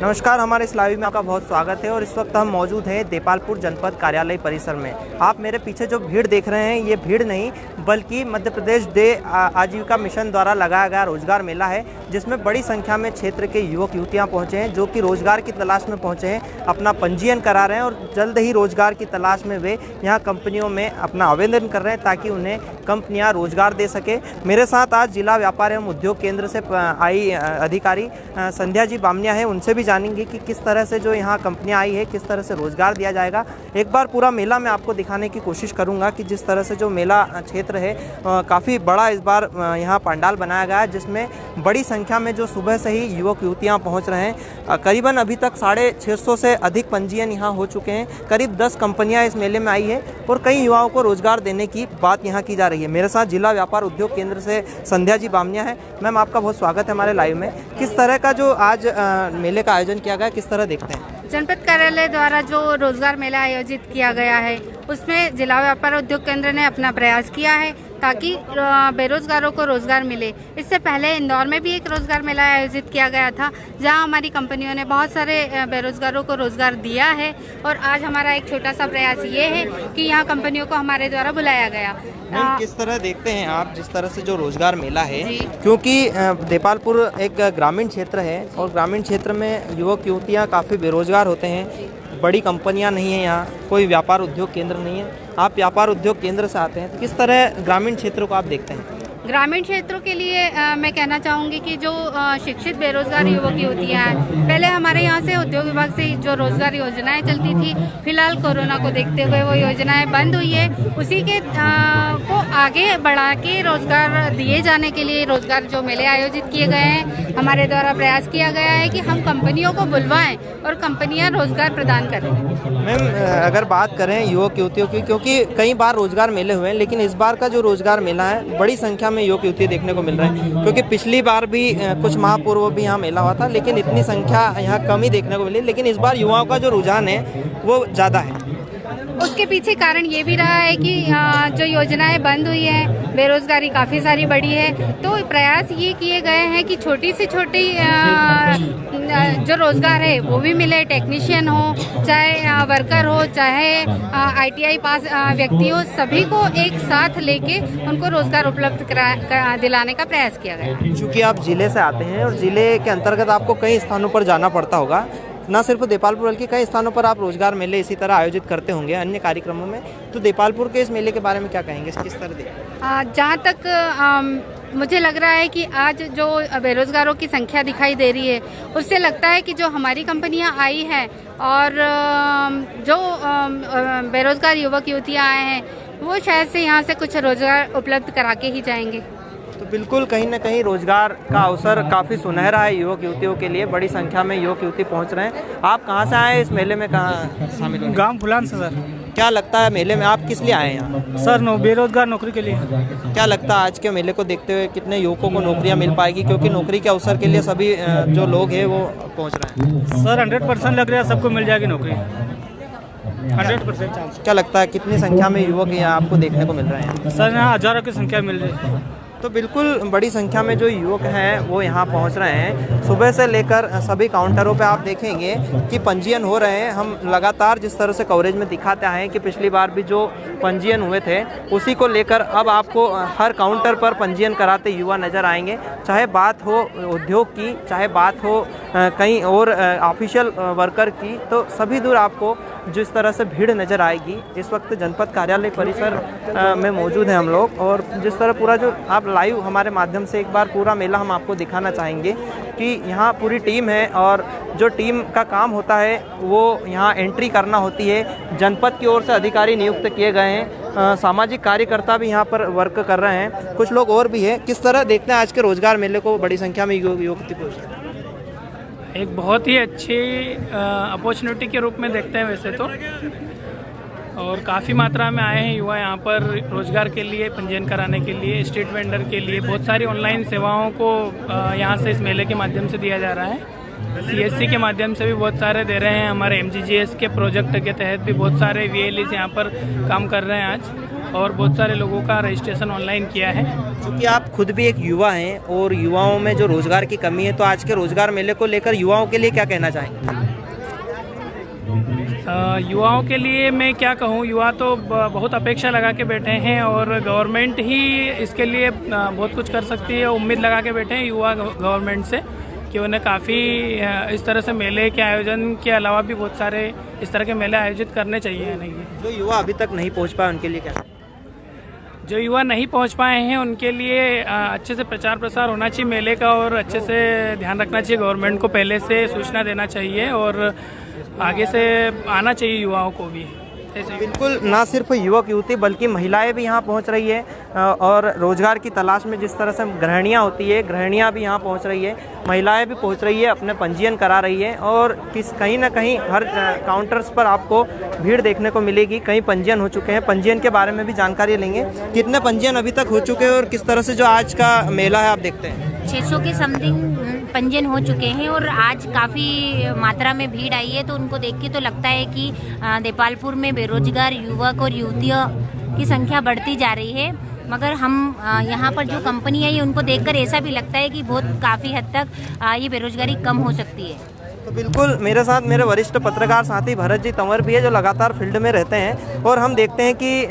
नमस्कार, हमारे इस लाइव में आपका बहुत स्वागत है और इस वक्त हम मौजूद हैं देपालपुर जनपद कार्यालय परिसर में। आप मेरे पीछे जो भीड़ देख रहे हैं ये भीड़ नहीं बल्कि मध्य प्रदेश आजीविका मिशन द्वारा लगाया गया रोजगार मेला है, जिसमें बड़ी संख्या में क्षेत्र के युवक युवतियां पहुंचे हैं जो कि रोजगार की तलाश में पहुंचे हैं, अपना पंजीयन करा रहे हैं और जल्द ही रोजगार की तलाश में वे यहाँ कंपनियों में अपना आवेदन कर रहे हैं ताकि उन्हें कंपनियाँ रोजगार दे सके। मेरे साथ आज जिला व्यापार एवं उद्योग केंद्र से आई अधिकारी संध्या जी बामनिया है, उनसे भी जानेंगे कि किस तरह से जो यहाँ कंपनियाँ आई है किस तरह से रोजगार दिया जाएगा। एक बार पूरा मेला मैं आपको दिखाने की कोशिश करूँगा कि जिस तरह से जो मेला क्षेत्र है काफ़ी बड़ा इस बार यहाँ पंडाल बनाया गया है, जिसमें बड़ी संख्या में जो सुबह से ही युवक युवतियाँ पहुँच रहे हैं। करीबन अभी तक 650 से अधिक पंजीयन यहाँ हो चुके हैं। करीब 10 कंपनियाँ इस मेले में आई है और कई युवाओं को रोजगार देने की बात यहाँ की जा रही है। मेरे साथ जिला व्यापार उद्योग केंद्र से संध्या जी बामनिया है। मैम, आपका बहुत स्वागत है हमारे लाइव में। किस तरह का जो आज मेले का आयोजन किया गया, किस तरह देखते हैं? जनपद कार्यालय द्वारा जो रोजगार मेला आयोजित किया गया है उसमें जिला व्यापार उद्योग केंद्र ने अपना प्रयास किया है ताकि बेरोजगारों को रोजगार मिले। इससे पहले इंदौर में भी एक रोजगार मेला आयोजित किया गया था जहां हमारी कंपनियों ने बहुत सारे बेरोजगारों को रोजगार दिया है और आज हमारा एक छोटा सा प्रयास ये है कि यहां कंपनियों को हमारे द्वारा बुलाया गया। किस तरह देखते हैं आप जिस तरह से जो रोजगार मेला है, क्योंकि देपालपुर एक ग्रामीण क्षेत्र है और ग्रामीण क्षेत्र में युवक युवतियाँ काफ़ी बेरोजगार होते हैं, बड़ी कंपनियां नहीं है, यहाँ कोई व्यापार उद्योग केंद्र नहीं है। आप व्यापार उद्योग केंद्र से आते हैं, तो किस तरह ग्रामीण क्षेत्रों को आप देखते हैं? ग्रामीण क्षेत्रों के लिए मैं कहना चाहूँगी कि जो शिक्षित बेरोजगार युवक युवतियाँ हैं, पहले हमारे यहाँ से उद्योग विभाग से जो रोजगार योजनाएं चलती थी, फिलहाल कोरोना को देखते हुए वो योजनाएं बंद हुई है। उसी के को आगे बढ़ा के रोजगार दिए जाने के लिए रोजगार जो मेले आयोजित किए गए हैं, हमारे द्वारा प्रयास किया गया है कि हम कंपनियों को बुलवाएं और कंपनियाँ रोजगार प्रदान करें। मैम, अगर बात करें युवक युवतियों की, क्योंकि कई बार रोजगार मेले हुए हैं लेकिन इस बार का जो रोजगार मेला है बड़ी संख्या में युवक युवती देखने को मिल रहे हैं, क्योंकि पिछली बार भी कुछ माह पूर्व भी यहाँ मेला हुआ था लेकिन इतनी संख्या यहाँ कम ही देखने को मिली। लेकिन इस बार युवाओं का जो रुझान है वो ज़्यादा है। उसके पीछे कारण ये भी रहा है कि जो योजनाएं बंद हुई हैं, बेरोजगारी काफ़ी सारी बढ़ी है, तो प्रयास ये किए गए हैं कि छोटी से छोटी जो रोजगार है वो भी मिले। टेक्नीशियन हो, चाहे वर्कर हो, चाहे ITI पास व्यक्ति हो, सभी को एक साथ लेके उनको रोजगार उपलब्ध दिलाने का प्रयास किया गया। चूँकि आप जिले से आते हैं और जिले के अंतर्गत आपको कई स्थानों पर जाना पड़ता होगा, ना सिर्फ देपालपुर बल्कि कई स्थानों पर आप रोजगार मेले इसी तरह आयोजित करते होंगे अन्य कार्यक्रमों में, तो देपालपुर के इस मेले के बारे में क्या कहेंगे, किस तरह देखते? जहाँ तक मुझे लग रहा है कि आज जो बेरोजगारों की संख्या दिखाई दे रही है उससे लगता है कि जो हमारी कंपनियां आई हैं और जो बेरोजगार युवक युवतियां आए हैं वो शायद से यहाँ से कुछ रोजगार उपलब्ध करा के ही जाएंगे। तो बिल्कुल कहीं ना कहीं रोजगार का अवसर काफ़ी सुनहरा है युवक युवतियों के लिए। बड़ी संख्या में युवक युवती पहुंच रहे हैं। आप कहां से आए इस मेले में, कहां शामिल हुए? गांव फुलान से सर। क्या लगता है मेले में आप किस लिए आए हैं यहाँ? सर बेरोजगार नौकरी के लिए। क्या लगता है आज के मेले को देखते हुए कितने युवकों को नौकरियाँ मिल पाएगी, क्योंकि नौकरी के अवसर के लिए सभी जो लोग हैं वो पहुँच रहे हैं? सर 100% लग रहा है सबको मिल जाएगी नौकरी, 100% चांस। क्या लगता है कितनी संख्या में युवक यहाँ आपको देखने को मिल रहे हैं? सर यहाँ हजारों की संख्या मिल रही है। तो बिल्कुल बड़ी संख्या में जो युवक हैं वो यहाँ पहुँच रहे हैं। सुबह से लेकर सभी काउंटरों पे आप देखेंगे कि पंजीयन हो रहे हैं। हम लगातार जिस तरह से कवरेज में दिखाते आए हैं कि पिछली बार भी जो पंजीयन हुए थे उसी को लेकर अब आपको हर काउंटर पर पंजीयन कराते युवा नज़र आएंगे। चाहे बात हो उद्योग की, चाहे बात हो कहीं और ऑफिशियल वर्कर की, तो सभी दूर आपको जिस तरह से भीड़ नज़र आएगी। इस वक्त जनपद कार्यालय परिसर में मौजूद हैं हम लोग और जिस तरह पूरा जो आप लाइव हमारे माध्यम से एक बार पूरा मेला हम आपको दिखाना चाहेंगे कि यहाँ पूरी टीम है और जो टीम का काम होता है वो यहाँ एंट्री करना होती है। जनपद की ओर से अधिकारी नियुक्त किए गए हैं, सामाजिक कार्यकर्ता भी यहाँ पर वर्क कर रहे हैं, कुछ लोग और भी हैं। किस तरह देखते हैं आज के रोजगार मेले को? बड़ी संख्या में युवती पहुँच रहे हैं। एक बहुत ही अच्छी अपॉर्चुनिटी के रूप में देखते हैं वैसे तो, और काफ़ी मात्रा में आए हैं युवा यहाँ पर रोजगार के लिए, पंजीयन कराने के लिए, स्ट्रीट वेंडर के लिए। बहुत सारी ऑनलाइन सेवाओं को यहाँ से इस मेले के माध्यम से दिया जा रहा है। CSC के माध्यम से भी बहुत सारे दे रहे हैं। हमारे MGGS के प्रोजेक्ट के तहत भी बहुत सारे VLEs यहाँ पर काम कर रहे हैं आज। और बहुत सारे लोगों का रजिस्ट्रेशन ऑनलाइन किया है। क्योंकि आप खुद भी एक युवा हैं और युवाओं में जो रोजगार की कमी है, तो आज के रोजगार मेले को लेकर युवाओं के लिए क्या कहना चाहेंगे? युवाओं के लिए मैं क्या कहूँ, युवा तो बहुत अपेक्षा लगा के बैठे हैं और गवर्नमेंट ही इसके लिए बहुत कुछ कर सकती है। उम्मीद लगा के बैठे हैं युवा गवर्नमेंट से कि उन्हें काफ़ी इस तरह से मेले के आयोजन के अलावा भी बहुत सारे इस तरह के मेले आयोजित करने चाहिए। नहीं, जो युवा अभी तक नहीं पहुंच पाए उनके लिए क्या? जो युवा नहीं पहुंच पाए हैं उनके लिए अच्छे से प्रचार प्रसार होना चाहिए मेले का, और अच्छे से ध्यान रखना चाहिए। गवर्नमेंट को पहले से सूचना देना चाहिए और आगे से आना चाहिए युवाओं को भी। बिल्कुल, ना सिर्फ युवक युवती बल्कि महिलाएं भी यहाँ पहुँच रही है और रोजगार की तलाश में जिस तरह से गृहिणियाँ होती है, गृहिणियाँ भी यहाँ पहुँच रही है, महिलाएं भी पहुँच रही है, अपने पंजीयन करा रही है। और कहीं ना कहीं हर काउंटर्स पर आपको भीड़ देखने को मिलेगी। कई पंजीयन हो चुके हैं, पंजीयन के बारे में भी जानकारी लेंगे। कितने पंजीयन अभी तक हो चुके हैं और किस तरह से जो आज का मेला है आप देखते हैं? 600 के समथिंग पंजीयन हो चुके हैं और आज काफ़ी मात्रा में भीड़ आई है, तो उनको देख के तो लगता है कि देपालपुर में बेरोजगार युवक और युवतियों की संख्या बढ़ती जा रही है। मगर हम यहाँ पर जो कंपनी आई है उनको देखकर ऐसा भी लगता है कि बहुत काफ़ी हद तक ये बेरोजगारी कम हो सकती है। तो बिल्कुल, मेरे साथ मेरे वरिष्ठ पत्रकार साथी भरत जी तंवर भी है, जो लगातार फील्ड में रहते हैं और हम देखते हैं कि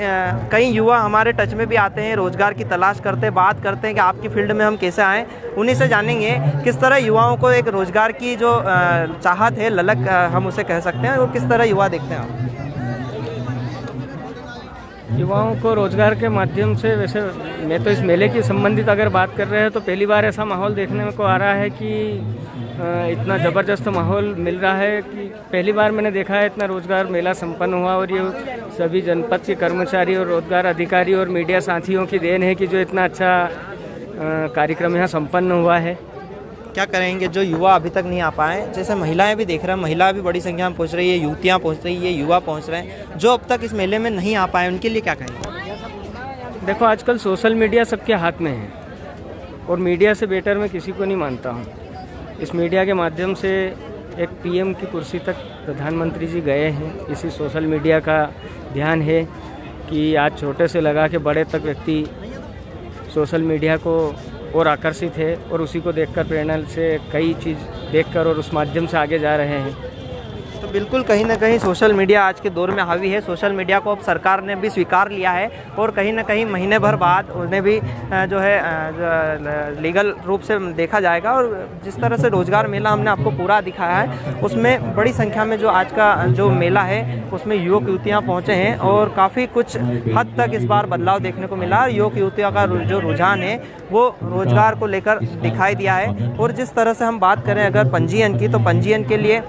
कई युवा हमारे टच में भी आते हैं, रोजगार की तलाश करते हैं, बात करते हैं कि आपकी फील्ड में हम कैसे आएँ। उन्हीं से जानेंगे किस तरह युवाओं को एक रोजगार की जो चाहत है, ललक हम उसे कह सकते हैं, और किस तरह युवा देखते हैं आप? युवाओं को रोजगार के माध्यम से, वैसे मैं तो इस मेले की संबंधित अगर बात कर रहे हैं तो पहली बार ऐसा माहौल देखने को आ रहा है कि इतना ज़बरदस्त माहौल मिल रहा है कि पहली बार मैंने देखा है इतना रोजगार मेला संपन्न हुआ। और ये सभी जनपद के कर्मचारी और रोजगार अधिकारी और मीडिया साथियों की देन है कि जो इतना अच्छा कार्यक्रम यहाँ संपन्न हुआ है। क्या करेंगे जो युवा अभी तक नहीं आ पाए? जैसे महिलाएं भी देख रहे हैं, महिला भी बड़ी संख्या में पहुंच रही है, युवतियां पहुंच रही है, युवा पहुंच रहे हैं, जो अब तक इस मेले में नहीं आ पाए उनके लिए क्या कहेंगे? देखो, आजकल सोशल मीडिया सबके हाथ में है और मीडिया से बेटर मैं किसी को नहीं मानता हूँ। इस मीडिया के माध्यम से एक पीएम की कुर्सी तक प्रधानमंत्री जी गए हैं। इसी सोशल मीडिया का ध्यान है कि आज छोटे से लगा के बड़े तक व्यक्ति सोशल मीडिया को और आकर्षित है और उसी को देखकर प्रेरणा से कई चीज़ देखकर और उस माध्यम से आगे जा रहे हैं। तो बिल्कुल, कहीं ना कहीं सोशल मीडिया आज के दौर में हावी है। सोशल मीडिया को अब सरकार ने भी स्वीकार लिया है और कहीं ना कहीं महीने भर बाद उन्हें भी जो है लीगल रूप से देखा जाएगा। और जिस तरह से रोजगार मेला हमने आपको पूरा दिखाया है, उसमें बड़ी संख्या में जो आज का जो मेला है उसमें युवक युवतियाँ पहुँचे हैं और काफ़ी कुछ हद तक इस बार बदलाव देखने को मिला। युवक युवतियों का जो रुझान है वो रोजगार को लेकर दिखाई दिया है। और जिस तरह से हम बात करें अगर पंजीयन की, तो पंजीयन के लिए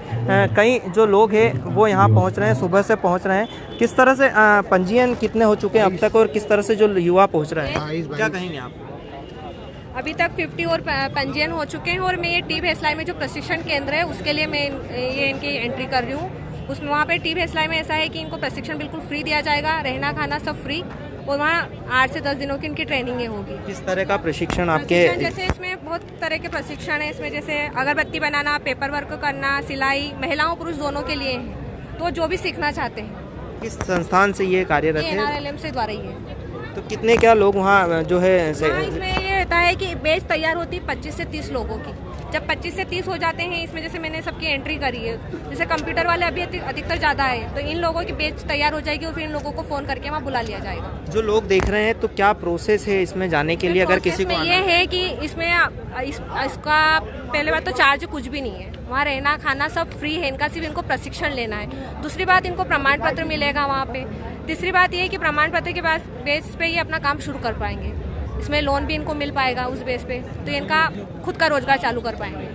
कई जो लोग हैं वो यहाँ पहुँच रहे हैं, सुबह से पहुँच रहे हैं। किस तरह से पंजीयन कितने हो चुके हैं अब तक और किस तरह से जो युवा पहुँच रहे हैं, क्या कहेंगे आप? अभी तक 50 और पंजीयन हो चुके हैं और मैं ये टी भेसलाई में जो प्रशिक्षण केंद्र है उसके लिए मैं ये इनकी एंट्री कर रही हूँ। उसमें वहाँ पे टी भेसलाई में ऐसा है कि इनको प्रशिक्षण बिल्कुल फ्री दिया जाएगा, रहना खाना सब फ्री, और वहाँ 8 से 10 दिनों की इनकी ट्रेनिंग होगी। किस तरह का प्रशिक्षण आपके? जैसे इसमें बहुत तरह के प्रशिक्षण है। इसमें जैसे अगरबत्ती बनाना, पेपर वर्क करना, सिलाई, महिलाओं पुरुष दोनों के लिए है, तो जो भी सीखना चाहते हैं। किस संस्थान से ये कार्यरत है? NRLM से द्वारा ही है। तो कितने क्या लोग वहाँ जो है इसमें ये रहता है कि बैच तैयार होती है 25 से 30 लोगों की। जब 25 से 30 हो जाते हैं, इसमें जैसे मैंने सबकी एंट्री करी है, जैसे कंप्यूटर वाले अभी अधिकतर ज़्यादा है, तो इन लोगों की बैच तैयार हो जाएगी और फिर इन लोगों को फ़ोन करके वहाँ बुला लिया जाएगा। जो लोग देख रहे हैं, तो क्या प्रोसेस है इसमें जाने के लिए? अगर किसी को ये है कि इसमें इसका पहले बात तो चार्ज कुछ भी नहीं है, वहाँ रहना खाना सब फ्री है इनका, सिर्फ इनको प्रशिक्षण लेना है। दूसरी बात, इनको प्रमाण पत्र मिलेगा वहाँ पे। तीसरी बात ये है कि प्रमाण पत्र के बेस पे ये अपना काम शुरू कर पाएंगे। इसमें लोन भी इनको मिल पाएगा उस बेस पे, तो इनका खुद का रोजगार चालू कर पाएंगे।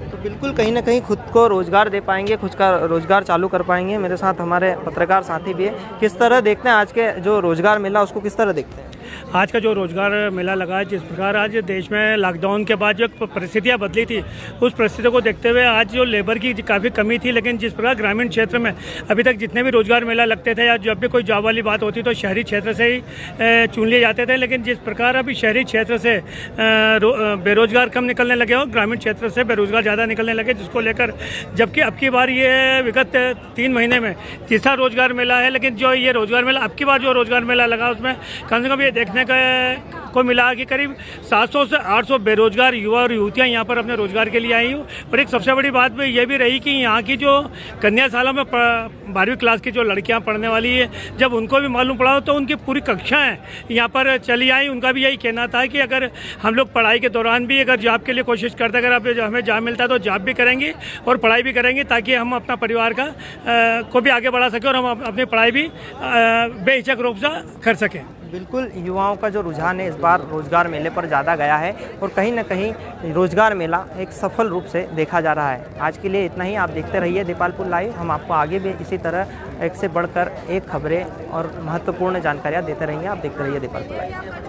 तो बिल्कुल कहीं ना कहीं खुद को रोजगार दे पाएंगे, खुद का रोजगार चालू कर पाएंगे। मेरे साथ हमारे पत्रकार साथी भी है। किस तरह देखते हैं आज के जो रोजगार मेला, उसको किस तरह देखते हैं? आज का जो रोजगार मेला लगा है, जिस प्रकार आज देश में लॉकडाउन के बाद जो परिस्थितियां बदली थी, उस परिस्थितियों को देखते हुए आज जो लेबर की काफ़ी कमी थी, लेकिन जिस प्रकार ग्रामीण क्षेत्र में अभी तक जितने भी रोजगार मेला लगते थे या जब भी कोई जॉब वाली बात होती तो शहरी क्षेत्र से ही चुन लिए जाते थे, लेकिन जिस प्रकार अभी शहरी क्षेत्र से बेरोजगार कम निकलने लगे और ग्रामीण क्षेत्र से बेरोजगार ज़्यादा निकलने लगे, जिसको लेकर जबकि अब की बार ये विगत 3 महीने में तीसरा रोजगार मेला है, लेकिन जो ये रोजगार मेला अब की बार जो रोजगार मेला लगा उसमें कम से कम ये देखने को मिला कि करीब 700 से 800 बेरोजगार युवा और युवतियां यहाँ पर अपने रोजगार के लिए आई हूँ। और एक सबसे बड़ी बात में ये भी रही कि यहाँ की जो कन्या शाला में 12वीं क्लास की जो लड़कियाँ पढ़ने वाली है, जब उनको भी मालूम पड़ा तो उनकी पूरी कक्षाएँ यहाँ पर चली आई। उनका भी यही कहना था कि अगर हम लोग पढ़ाई के दौरान भी अगर जॉब के लिए कोशिश करते, अगर अब हमें जॉब मिलता है तो जॉब भी करेंगे और पढ़ाई भी करेंगे, ताकि हम अपना परिवार का को भी आगे बढ़ा सकें और हम अपनी पढ़ाई भी बेहिचक रूप से कर सकें। बिल्कुल, युवाओं का जो रुझान है इस बार रोजगार मेले पर ज़्यादा गया है और कहीं ना कहीं रोजगार मेला एक सफल रूप से देखा जा रहा है। आज के लिए इतना ही। आप देखते रहिए देपालपुर लाइव। हम आपको आगे भी इसी तरह एक से बढ़कर एक खबरें और महत्वपूर्ण जानकारियाँ देते रहेंगे। आप देखते रहिए देपालपुर लाइव।